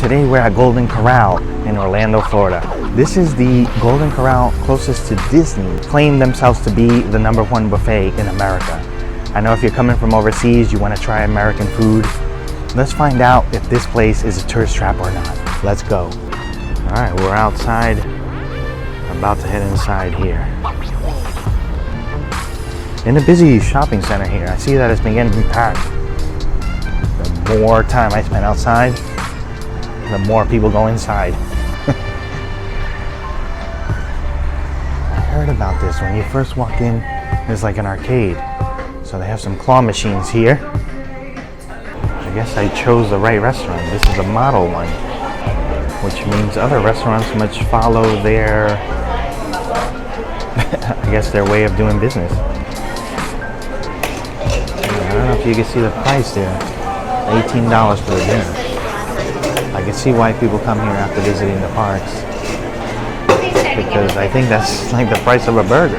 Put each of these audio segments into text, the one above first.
Today we're at Golden Corral in Orlando, Florida. This is the Golden Corral closest to Disney, claim themselves to be the #1 buffet in America. I know if you're coming from overseas, you want to try American food. Let's find out if this place is a tourist trap or not. Let's go. All right, we're outside. I'm about to head inside here. In a busy shopping center here, I see that it's been getting packed. The more time I spend outside, the more people go inside. I heard about this. When you first walk in, there's like an arcade. So they have some claw machines here. I guess I chose the right restaurant. This is a model one, which means other restaurants must follow their, I guess their way of doing business. I don't know if you can see the price there. $18 for the dinner. I can see why people come here after visiting the parks, because I think that's like the price of a burger.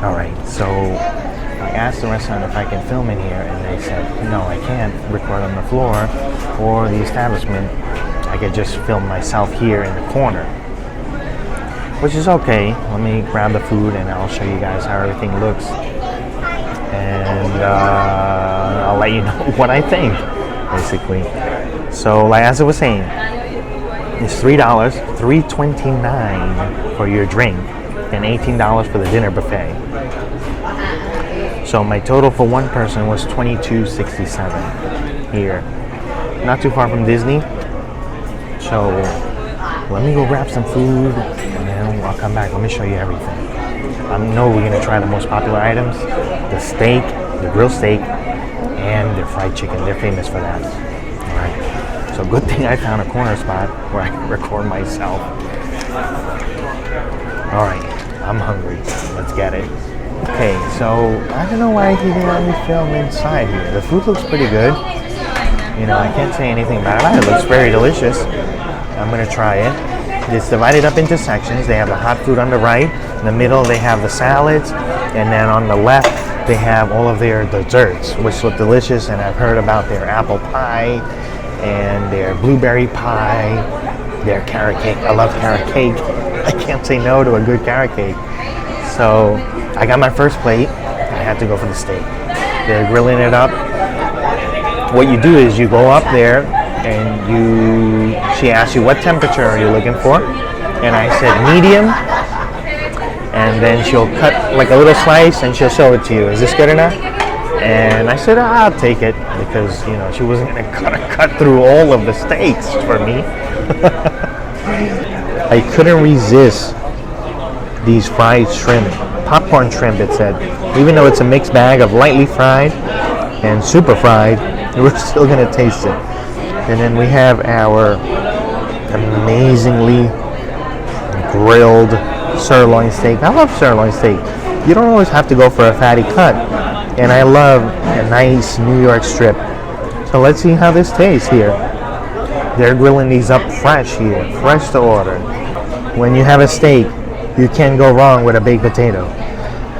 Alright, so I asked the restaurant if I can film in here, and they said, no, I can't record on the floor or the establishment. I could just film myself here in the corner, which is okay. Let me grab the food and I'll show you guys how everything looks, and I'll let you know what I think, basically. So, like as I was saying, it's $3, $3.29 for your drink, and $18 for the dinner buffet. So my total for one person was $22.67 here. Not too far from Disney. So let me go grab some food, and then I'll come back. Let me show you everything. I know we're gonna try the most popular items: the steak, the grilled steak, and the fried chicken. They're famous for that. All right. So good thing I found a corner spot where I can record myself. All right, I'm hungry. Let's get it. Okay, so I don't know why he didn't let me film inside here. The food looks pretty good. You know, I can't say anything bad about it. It looks very delicious. I'm gonna try it. It's divided up into sections. They have the hot food on the right. In the middle, they have the salads. And then on the left, they have all of their desserts, which look delicious. And I've heard about their apple pie and their blueberry pie, their carrot cake. I love carrot cake. I can't say no to a good carrot cake. So I got my first plate. I had to go for the steak. They're grilling it up. What you do is you go up there and she asks you what temperature are you looking for, and I said medium, and then she'll cut like a little slice and she'll show it to you. Is this good enough? And I said, I'll take it, because you know she wasn't gonna cut through all of the steaks for me. I couldn't resist these fried shrimp, popcorn shrimp it said. Even though it's a mixed bag of lightly fried and super fried, we're still gonna taste it. And then we have our amazingly grilled sirloin steak. I love sirloin steak. You don't always have to go for a fatty cut. And I love a nice New York strip. So let's see how this tastes here. They're grilling these up fresh here, fresh to order. When you have a steak, you can't go wrong with a baked potato.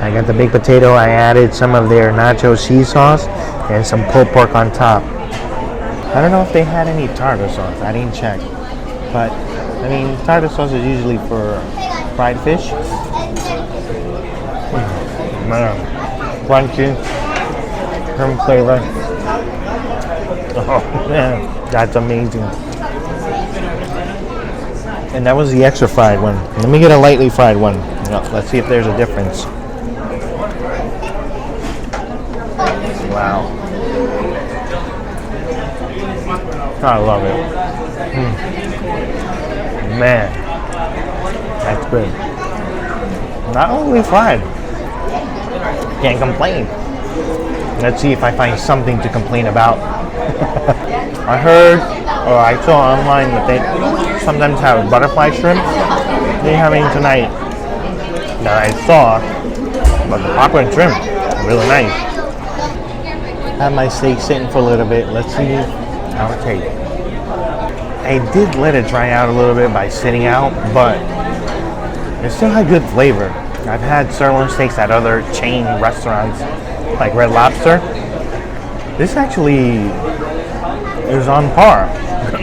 I got the baked potato. I added some of their nacho cheese sauce and some pulled pork on top. I don't know if they had any tartar sauce. I didn't check. But, I mean, tartar sauce is usually for fried fish. Man, crunchy, shrimp flavor. Oh, man, that's amazing. And that was the extra fried one. Let me get a lightly fried one. Let's see if there's a difference. Wow. I love it. Man, that's good. Not only fried. Can't complain. Let's see if I find something to complain about. I heard, or I saw online that they sometimes have butterfly shrimp. They're having tonight that I saw, but the popcorn shrimp, really nice. Have my steak sitting for a little bit. Let's see how it tastes. I did let it dry out a little bit by sitting out, but it still had good flavor. I've had sirloin steaks at other chain restaurants like Red Lobster. This actually is on par.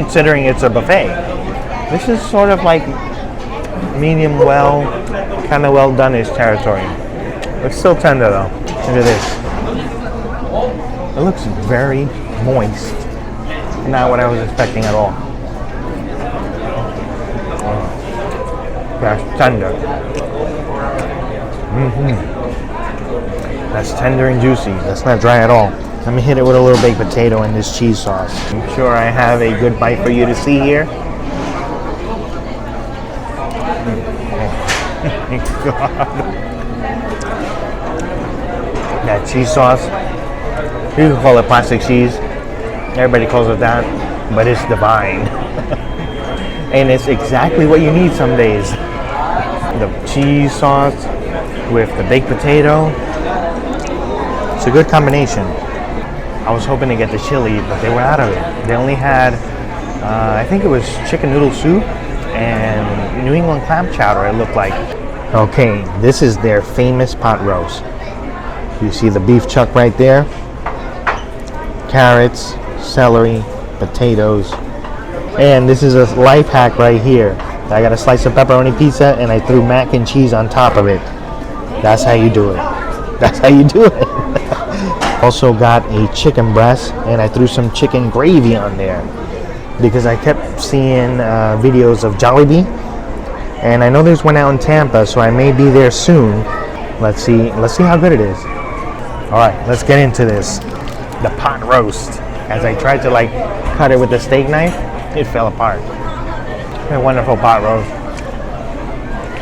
considering it's a buffet. This is sort of like medium well, kind of well done-ish territory. It's still tender though. Look at this. It looks very moist. Not what I was expecting at all. That's tender. That's tender and juicy. That's not dry at all. Let me hit it with a little baked potato and this cheese sauce. I'm sure I have a good bite for you to see here. God. That cheese sauce, you can call it plastic cheese. Everybody calls it that, but it's divine. And it's exactly what you need some days. The cheese sauce with the baked potato. It's a good combination. I was hoping to get the chili, but they were out of it. They only had, I think it was chicken noodle soup and New England clam chowder, it looked like. Okay, this is their famous pot roast. You see the beef chuck right there. Carrots, celery, potatoes. And this is a life hack right here. I got a slice of pepperoni pizza and I threw mac and cheese on top of it. That's how you do it. That's how you do it. Also got a chicken breast and I threw some chicken gravy on there because I kept seeing videos of Jollibee, and I know there's one out in Tampa, so I may be there soon. Let's see how good it is. All right, let's get into this. The pot roast. As I tried to like cut it with the steak knife, it fell apart. A wonderful pot roast.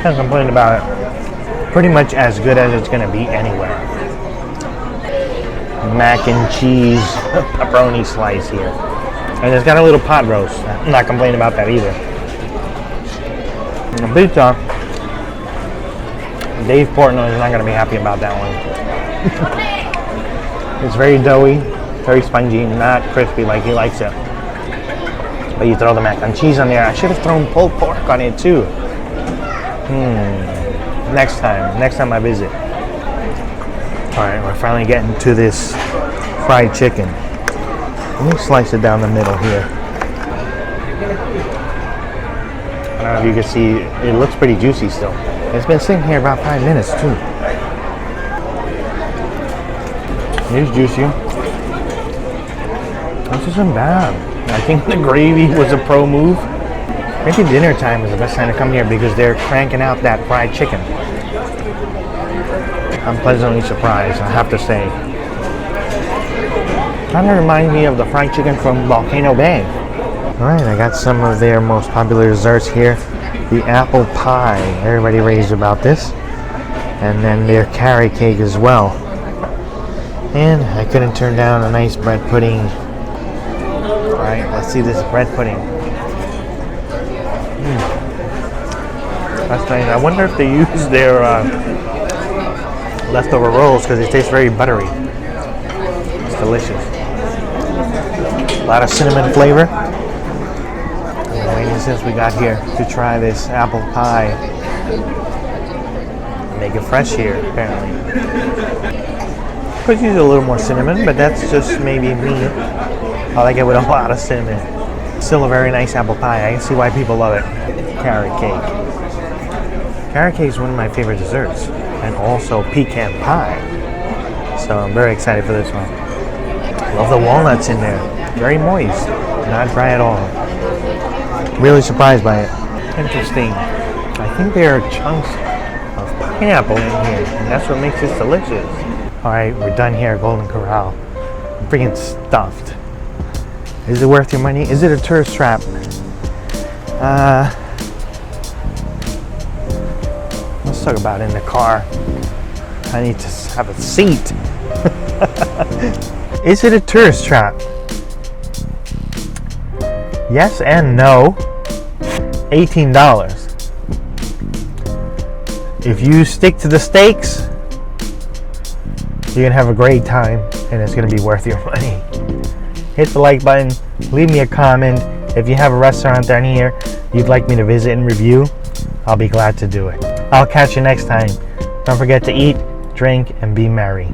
Can't complain about it. Pretty much as good as it's gonna be anywhere. Mac and cheese pepperoni slice here. And it's got a little pot roast. I'm not complaining about that either. And the pizza, Dave Portnoy is not gonna be happy about that one. It's very doughy, very spongy, not crispy like he likes it. But you throw the mac and cheese on there. I should have thrown pulled pork on it too. Next time I visit. All right, we're finally getting to this fried chicken. Let me slice it down the middle here. I don't know if you can see, it looks pretty juicy still. It's been sitting here about 5 minutes too. It's juicy. This isn't bad. I think the gravy was a pro move. Maybe dinner time is the best time to come here because they're cranking out that fried chicken. I'm pleasantly surprised, I have to say. Kind of reminds me of the fried chicken from Volcano Bay. Alright, I got some of their most popular desserts here. The apple pie, everybody raves about this. And then their carrot cake as well. And I couldn't turn down a nice bread pudding. Alright, let's see this bread pudding. That's nice. I wonder if they use their leftover rolls because it tastes very buttery. It's delicious. A lot of cinnamon flavor. I'm waiting since we got here to try this apple pie. Make it fresh here, apparently. Could use a little more cinnamon, but that's just maybe me. I like it with a lot of cinnamon. Still a very nice apple pie. I can see why people love it. Carrot cake. Carrot cake is one of my favorite desserts, and also pecan pie. So I'm very excited for this one. Love the walnuts in there. Very moist, not dry at all. Really surprised by it. Interesting. I think there are chunks of pineapple in here, and that's what makes this delicious. All right, we're done here at Golden Corral. I'm freaking stuffed. Is it worth your money? Is it a tourist trap? Let's talk about it in the car. I need to have a seat. Is it a tourist trap? Yes and no. $18. If you stick to the steaks, you're gonna have a great time and it's gonna be worth your money. Hit the like button, leave me a comment. If you have a restaurant down here you'd like me to visit and review, I'll be glad to do it. I'll catch you next time. Don't forget to eat, drink, and be merry.